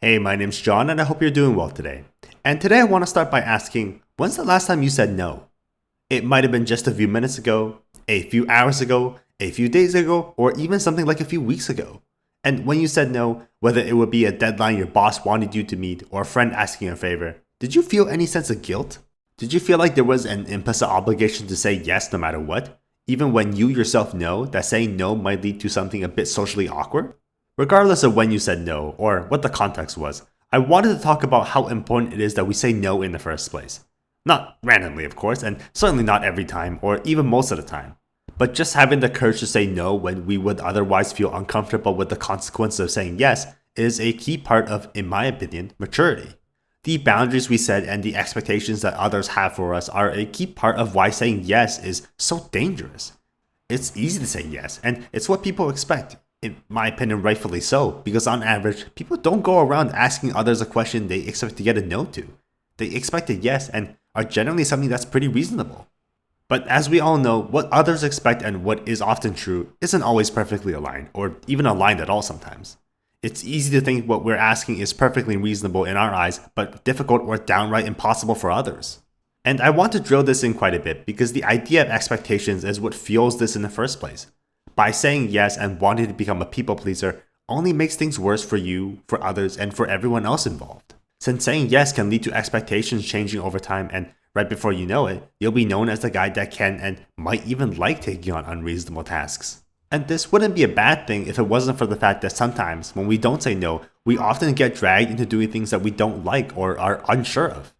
Hey, my name's John and I hope you're doing well today. And today I want to start by asking, when's the last time you said no? It might have been just a few minutes ago, a few hours ago, a few days ago, or even something like a few weeks ago. And when you said no, whether it would be a deadline your boss wanted you to meet or a friend asking a favor, did you feel any sense of guilt? Did you feel like there was an implicit obligation to say yes no matter what, even when you yourself know that saying no might lead to something a bit socially awkward? Regardless of when you said no or what the context was, I wanted to talk about how important it is that we say no in the first place. Not randomly, of course, and certainly not every time or even most of the time. But just having the courage to say no when we would otherwise feel uncomfortable with the consequences of saying yes is a key part of, in my opinion, maturity. The boundaries we set and the expectations that others have for us are a key part of why saying yes is so dangerous. It's easy to say yes, and it's what people expect. In my opinion, rightfully so, because on average, people don't go around asking others a question they expect to get a no to. They expect a yes and are generally something that's pretty reasonable. But as we all know, what others expect and what is often true isn't always perfectly aligned, or even aligned at all sometimes. It's easy to think what we're asking is perfectly reasonable in our eyes, but difficult or downright impossible for others. And I want to drill this in quite a bit because the idea of expectations is what fuels this in the first place. By saying yes and wanting to become a people pleaser only makes things worse for you, for others, and for everyone else involved. Since saying yes can lead to expectations changing over time, and right before you know it, you'll be known as the guy that can and might even like taking on unreasonable tasks. And this wouldn't be a bad thing if it wasn't for the fact that sometimes, when we don't say no, we often get dragged into doing things that we don't like or are unsure of.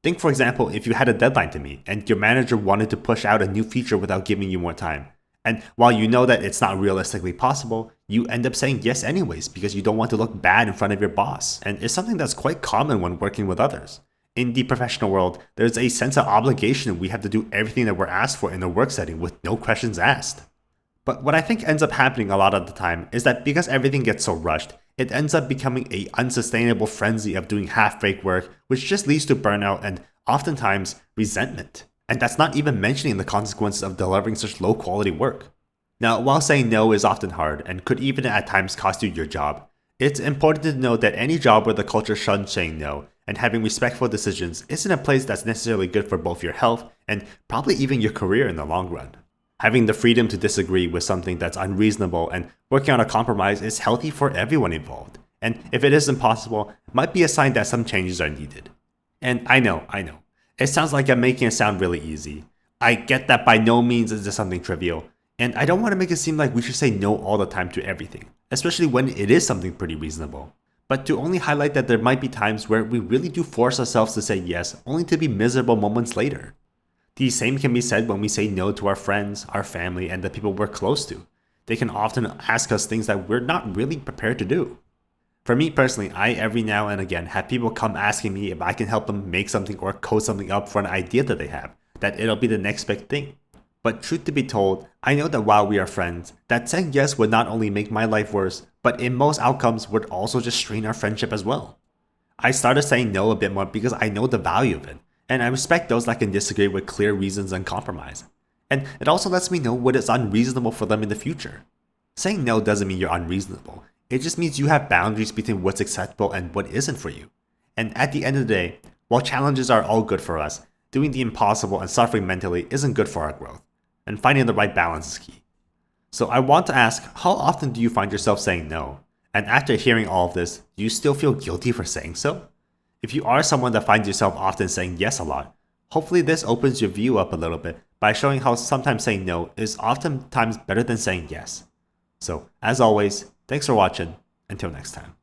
Think, for example, if you had a deadline to meet and your manager wanted to push out a new feature without giving you more time. And while you know that it's not realistically possible, you end up saying yes anyways because you don't want to look bad in front of your boss. And it's something that's quite common when working with others. In the professional world, there's a sense of obligation we have to do everything that we're asked for in a work setting with no questions asked. But what I think ends up happening a lot of the time is that because everything gets so rushed, it ends up becoming an unsustainable frenzy of doing half-baked work, which just leads to burnout and oftentimes resentment. And that's not even mentioning the consequences of delivering such low quality work. Now, while saying no is often hard and could even at times cost you your job, it's important to note that any job where the culture shuns saying no and having respectful decisions isn't a place that's necessarily good for both your health and probably even your career in the long run. Having the freedom to disagree with something that's unreasonable and working on a compromise is healthy for everyone involved. And if it isn't possible, it might be a sign that some changes are needed. And I know. It sounds like I'm making it sound really easy. I get that by no means is this something trivial, and I don't want to make it seem like we should say no all the time to everything, especially when it is something pretty reasonable. But to only highlight that there might be times where we really do force ourselves to say yes, only to be miserable moments later. The same can be said when we say no to our friends, our family, and the people we're close to. They can often ask us things that we're not really prepared to do. For me personally, I every now and again have people come asking me if I can help them make something or code something up for an idea that they have, that it'll be the next big thing. But truth to be told, I know that while we are friends, that saying yes would not only make my life worse, but in most outcomes would also just strain our friendship as well. I started saying no a bit more because I know the value of it, and I respect those that can disagree with clear reasons and compromise. And it also lets me know what is unreasonable for them in the future. Saying no doesn't mean you're unreasonable. It just means you have boundaries between what's acceptable and what isn't for you. And at the end of the day, while challenges are all good for us, doing the impossible and suffering mentally isn't good for our growth. And finding the right balance is key. So I want to ask, how often do you find yourself saying no? And after hearing all of this, do you still feel guilty for saying so? If you are someone that finds yourself often saying yes a lot, hopefully this opens your view up a little bit by showing how sometimes saying no is oftentimes better than saying yes. So, as always, thanks for watching. Until next time.